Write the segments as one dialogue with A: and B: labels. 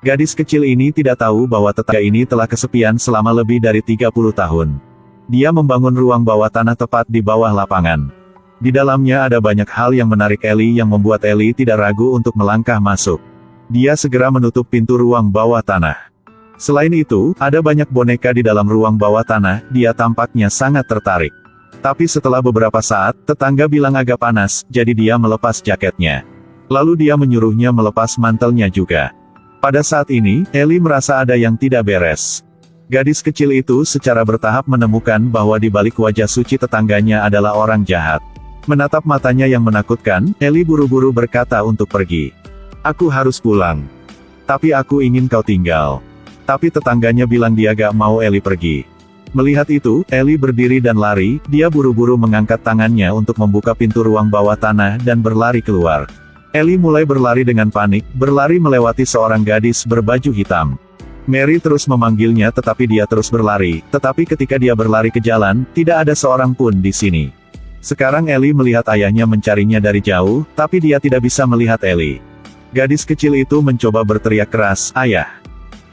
A: Gadis kecil ini tidak tahu bahwa tetangga ini telah kesepian selama lebih dari 30 tahun. Dia membangun ruang bawah tanah tepat di bawah lapangan. Di dalamnya ada banyak hal yang menarik Ellie yang membuat Ellie tidak ragu untuk melangkah masuk. Dia segera menutup pintu ruang bawah tanah. Selain itu, ada banyak boneka di dalam ruang bawah tanah, dia tampaknya sangat tertarik. Tapi setelah beberapa saat, tetangga bilang agak panas, jadi dia melepas jaketnya. Lalu dia menyuruhnya melepas mantelnya juga. Pada saat ini, Ellie merasa ada yang tidak beres. Gadis kecil itu secara bertahap menemukan bahwa di balik wajah suci tetangganya adalah orang jahat. Menatap matanya yang menakutkan, Ellie buru-buru berkata untuk pergi. Aku harus pulang. Tapi aku ingin kau tinggal. Tapi tetangganya bilang dia gak mau Ellie pergi. Melihat itu, Ellie berdiri dan lari, dia buru-buru mengangkat tangannya untuk membuka pintu ruang bawah tanah dan berlari keluar. Ellie mulai berlari dengan panik, berlari melewati seorang gadis berbaju hitam. Mary terus memanggilnya tetapi dia terus berlari, tetapi ketika dia berlari ke jalan, tidak ada seorang pun di sini. Sekarang Ellie melihat ayahnya mencarinya dari jauh, tapi dia tidak bisa melihat Ellie. Gadis kecil itu mencoba berteriak keras, "Ayah!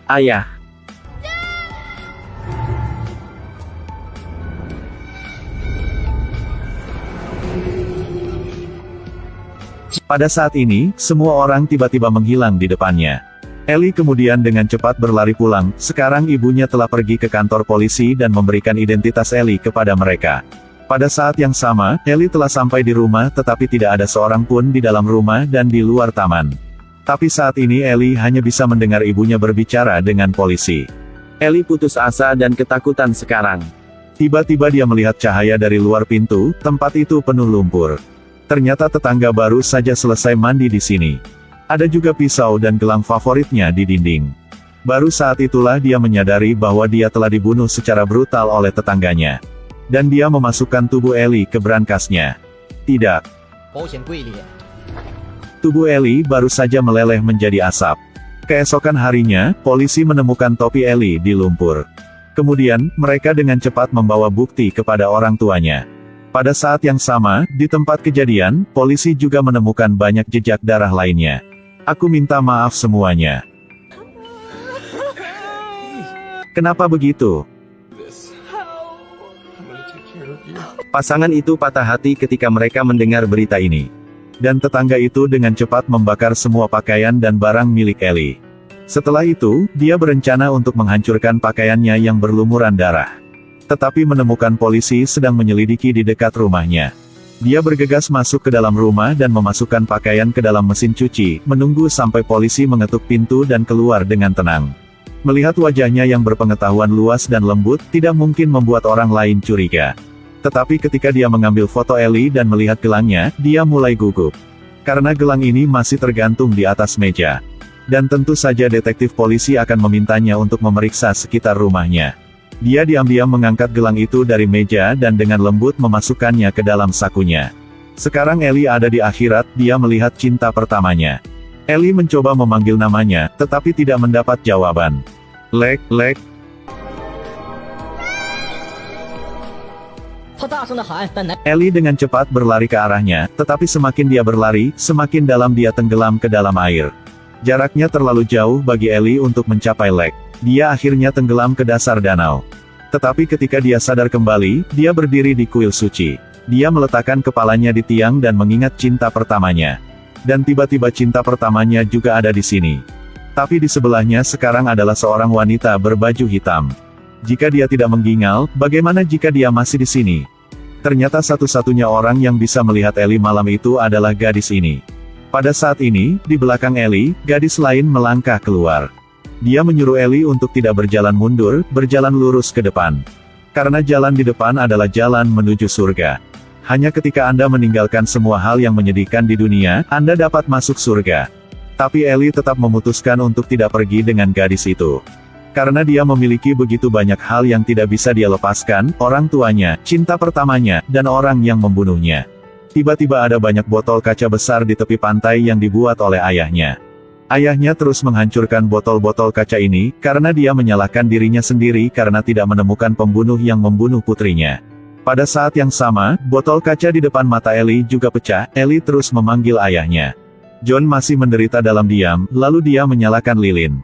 A: Ayah!" Pada saat ini, semua orang tiba-tiba menghilang di depannya. Ellie kemudian dengan cepat berlari pulang, sekarang ibunya telah pergi ke kantor polisi dan memberikan identitas Ellie kepada mereka. Pada saat yang sama, Ellie telah sampai di rumah tetapi tidak ada seorang pun di dalam rumah dan di luar taman. Tapi saat ini Ellie hanya bisa mendengar ibunya berbicara dengan polisi. Ellie putus asa dan ketakutan sekarang. Tiba-tiba dia melihat cahaya dari luar pintu, tempat itu penuh lumpur. Ternyata tetangga baru saja selesai mandi di sini. Ada juga pisau dan gelang favoritnya di dinding. Baru saat itulah dia menyadari bahwa dia telah dibunuh secara brutal oleh tetangganya. Dan dia memasukkan tubuh Ellie ke brankasnya. Tidak. Tubuh Ellie baru saja meleleh menjadi asap. Keesokan harinya, polisi menemukan topi Ellie di lumpur. Kemudian, mereka dengan cepat membawa bukti kepada orang tuanya. Pada saat yang sama, di tempat kejadian, polisi juga menemukan banyak jejak darah lainnya. Aku minta maaf semuanya. Kenapa begitu? Pasangan itu patah hati ketika mereka mendengar berita ini. Dan tetangga itu dengan cepat membakar semua pakaian dan barang milik Ellie. Setelah itu, dia berencana untuk menghancurkan pakaiannya yang berlumuran darah. Tetapi menemukan polisi sedang menyelidiki di dekat rumahnya. Dia bergegas masuk ke dalam rumah dan memasukkan pakaian ke dalam mesin cuci, menunggu sampai polisi mengetuk pintu dan keluar dengan tenang. Melihat wajahnya yang berpengetahuan luas dan lembut, tidak mungkin membuat orang lain curiga. Tetapi ketika dia mengambil foto Ellie dan melihat gelangnya, dia mulai gugup. Karena gelang ini masih tergantung di atas meja. Dan tentu saja detektif polisi akan memintanya untuk memeriksa sekitar rumahnya. Dia diam-diam mengangkat gelang itu dari meja dan dengan lembut memasukkannya ke dalam sakunya. Sekarang Ellie ada di akhirat, dia melihat cinta pertamanya. Ellie mencoba memanggil namanya, tetapi tidak mendapat jawaban. Lek. Ellie dengan cepat berlari ke arahnya, tetapi semakin dia berlari, semakin dalam dia tenggelam ke dalam air. Jaraknya terlalu jauh bagi Ellie untuk mencapai Lek. Dia akhirnya tenggelam ke dasar danau. Tetapi ketika dia sadar kembali, dia berdiri di kuil suci. Dia meletakkan kepalanya di tiang dan mengingat cinta pertamanya. Dan tiba-tiba cinta pertamanya juga ada di sini. Tapi di sebelahnya sekarang adalah seorang wanita berbaju hitam. Jika dia tidak menggingal, bagaimana jika dia masih di sini? Ternyata satu-satunya orang yang bisa melihat Ellie malam itu adalah gadis ini. Pada saat ini, di belakang Ellie, gadis lain melangkah keluar. Dia menyuruh Ellie untuk tidak berjalan mundur, berjalan lurus ke depan. Karena jalan di depan adalah jalan menuju surga. Hanya ketika Anda meninggalkan semua hal yang menyedihkan di dunia, Anda dapat masuk surga. Tapi Ellie tetap memutuskan untuk tidak pergi dengan gadis itu. Karena dia memiliki begitu banyak hal yang tidak bisa dia lepaskan, orang tuanya, cinta pertamanya, dan orang yang membunuhnya. Tiba-tiba ada banyak botol kaca besar di tepi pantai yang dibuat oleh ayahnya. Ayahnya terus menghancurkan botol-botol kaca ini, karena dia menyalahkan dirinya sendiri karena tidak menemukan pembunuh yang membunuh putrinya. Pada saat yang sama, botol kaca di depan mata Ellie juga pecah. Ellie terus memanggil ayahnya. John masih menderita dalam diam, lalu dia menyalakan lilin.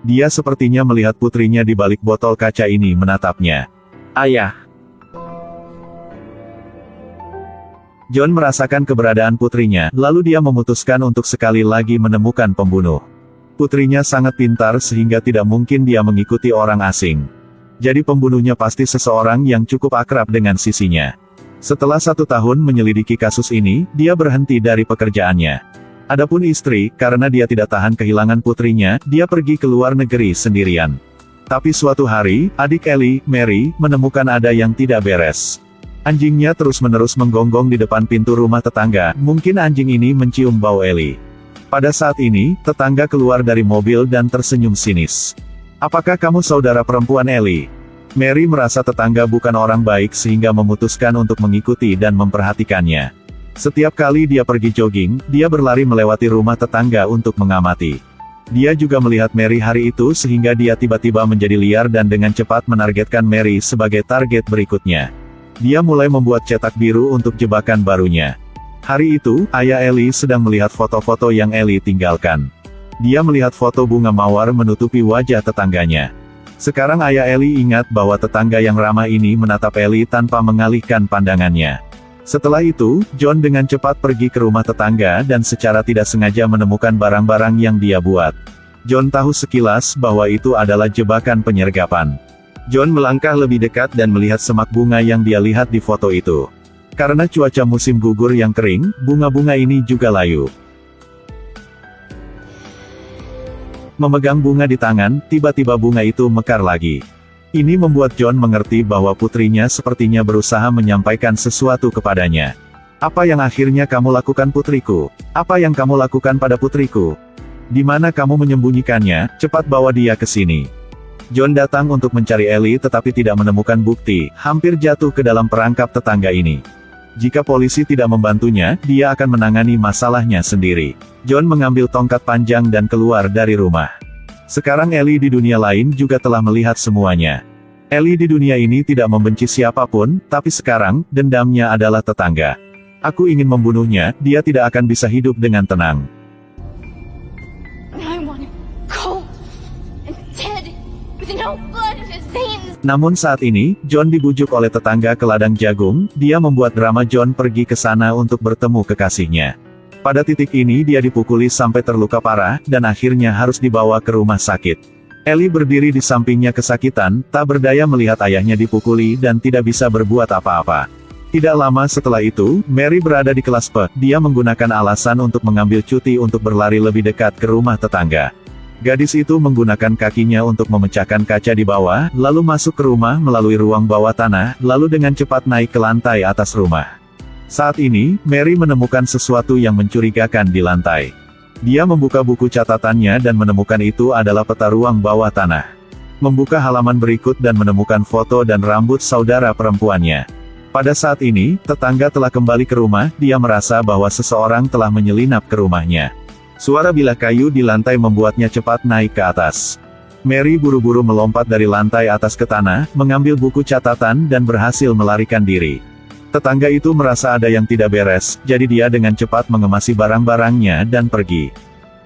A: Dia sepertinya melihat putrinya di balik botol kaca ini menatapnya. Ayah. John merasakan keberadaan putrinya, lalu dia memutuskan untuk sekali lagi menemukan pembunuh. Putrinya sangat pintar sehingga tidak mungkin dia mengikuti orang asing. Jadi pembunuhnya pasti seseorang yang cukup akrab dengan sisinya. Setelah 1 tahun menyelidiki kasus ini, dia berhenti dari pekerjaannya. Adapun istri, karena dia tidak tahan kehilangan putrinya, dia pergi ke luar negeri sendirian. Tapi suatu hari, adik Ellie, Mary, menemukan ada yang tidak beres. Anjingnya terus-menerus menggonggong di depan pintu rumah tetangga, mungkin anjing ini mencium bau Ellie. Pada saat ini, tetangga keluar dari mobil dan tersenyum sinis. Apakah kamu saudara perempuan Ellie? Mary merasa tetangga bukan orang baik sehingga memutuskan untuk mengikuti dan memperhatikannya. Setiap kali dia pergi jogging, dia berlari melewati rumah tetangga untuk mengamati. Dia juga melihat Mary hari itu sehingga dia tiba-tiba menjadi liar dan dengan cepat menargetkan Mary sebagai target berikutnya. Dia mulai membuat cetak biru untuk jebakan barunya. Hari itu, ayah Ellie sedang melihat foto-foto yang Ellie tinggalkan. Dia melihat foto bunga mawar menutupi wajah tetangganya. Sekarang ayah Ellie ingat bahwa tetangga yang ramah ini menatap Ellie tanpa mengalihkan pandangannya. Setelah itu, John dengan cepat pergi ke rumah tetangga dan secara tidak sengaja menemukan barang-barang yang dia buat. John tahu sekilas bahwa itu adalah jebakan penyergapan. John melangkah lebih dekat dan melihat semak bunga yang dia lihat di foto itu. Karena cuaca musim gugur yang kering, bunga-bunga ini juga layu. Memegang bunga di tangan, tiba-tiba bunga itu mekar lagi. Ini membuat John mengerti bahwa putrinya sepertinya berusaha menyampaikan sesuatu kepadanya. Apa yang akhirnya kamu lakukan putriku? Apa yang kamu lakukan pada putriku? Di mana kamu menyembunyikannya? Cepat bawa dia ke sini. John datang untuk mencari Ellie tetapi tidak menemukan bukti, hampir jatuh ke dalam perangkap tetangga ini. Jika polisi tidak membantunya, dia akan menangani masalahnya sendiri. John mengambil tongkat panjang dan keluar dari rumah. Sekarang Ellie di dunia lain juga telah melihat semuanya. Ellie di dunia ini tidak membenci siapapun, tapi sekarang, dendamnya adalah tetangga. Aku ingin membunuhnya, dia tidak akan bisa hidup dengan tenang. Namun saat ini, John dibujuk oleh tetangga ke ladang jagung, dia membuat drama John pergi ke sana untuk bertemu kekasihnya. Pada titik ini dia dipukuli sampai terluka parah, dan akhirnya harus dibawa ke rumah sakit. Ellie berdiri di sampingnya kesakitan, tak berdaya melihat ayahnya dipukuli dan tidak bisa berbuat apa-apa. Tidak lama setelah itu, Mary berada di kelas P, dia menggunakan alasan untuk mengambil cuti untuk berlari lebih dekat ke rumah tetangga. Gadis itu menggunakan kakinya untuk memecahkan kaca di bawah, lalu masuk ke rumah melalui ruang bawah tanah, lalu dengan cepat naik ke lantai atas rumah. Saat ini, Mary menemukan sesuatu yang mencurigakan di lantai. Dia membuka buku catatannya dan menemukan itu adalah peta ruang bawah tanah. Membuka halaman berikut dan menemukan foto dan rambut saudara perempuannya. Pada saat ini, tetangga telah kembali ke rumah, dia merasa bahwa seseorang telah menyelinap ke rumahnya. Suara bilah kayu di lantai membuatnya cepat naik ke atas. Mary buru-buru melompat dari lantai atas ke tanah, mengambil buku catatan dan berhasil melarikan diri. Tetangga itu merasa ada yang tidak beres, jadi dia dengan cepat mengemasi barang-barangnya dan pergi.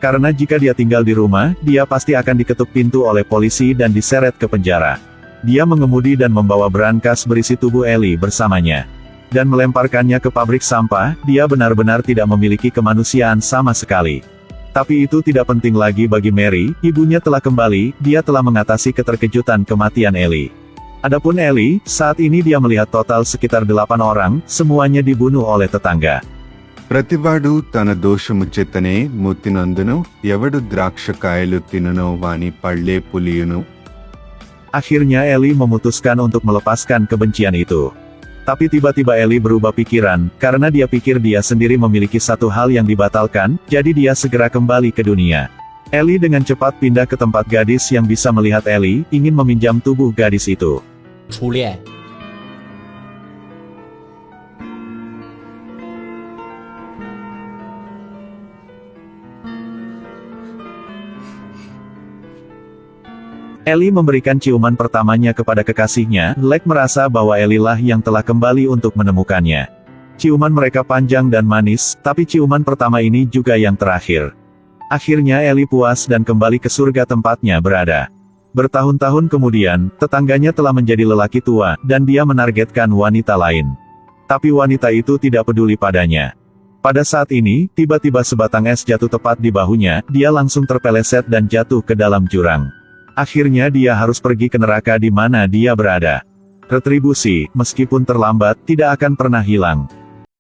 A: Karena jika dia tinggal di rumah, dia pasti akan diketuk pintu oleh polisi dan diseret ke penjara. Dia mengemudi dan membawa brankas berisi tubuh Ellie bersamanya. Dan melemparkannya ke pabrik sampah, dia benar-benar tidak memiliki kemanusiaan sama sekali. Tapi itu tidak penting lagi bagi Mary, ibunya telah kembali, dia telah mengatasi keterkejutan kematian Ellie. Adapun Ellie, saat ini dia melihat total sekitar 8 orang, semuanya dibunuh oleh tetangga.
B: ప్రతివాడు తన దోషము చేతనే ముత్తినందును ఎవడు ద్రాక్షకాయలు తినునో వాని పళ్ళే పులియును.
A: Akhirnya Ellie memutuskan untuk melepaskan kebencian itu. Tapi tiba-tiba Ellie berubah pikiran, karena dia pikir dia sendiri memiliki satu hal yang dibatalkan, jadi dia segera kembali ke dunia. Ellie dengan cepat pindah ke tempat gadis yang bisa melihat Ellie, ingin meminjam tubuh gadis itu.
C: 初恋。
A: Ellie memberikan ciuman pertamanya kepada kekasihnya, Lek merasa bahwa Ellie lah yang telah kembali untuk menemukannya. Ciuman mereka panjang dan manis, tapi ciuman pertama ini juga yang terakhir. Akhirnya Ellie puas dan kembali ke surga tempatnya berada. Bertahun-tahun kemudian, tetangganya telah menjadi lelaki tua, dan dia menargetkan wanita lain. Tapi wanita itu tidak peduli padanya. Pada saat ini, tiba-tiba sebatang es jatuh tepat di bahunya, dia langsung terpeleset dan jatuh ke dalam jurang. Akhirnya dia harus pergi ke neraka di mana dia berada. Retribusi, meskipun terlambat, tidak akan pernah hilang.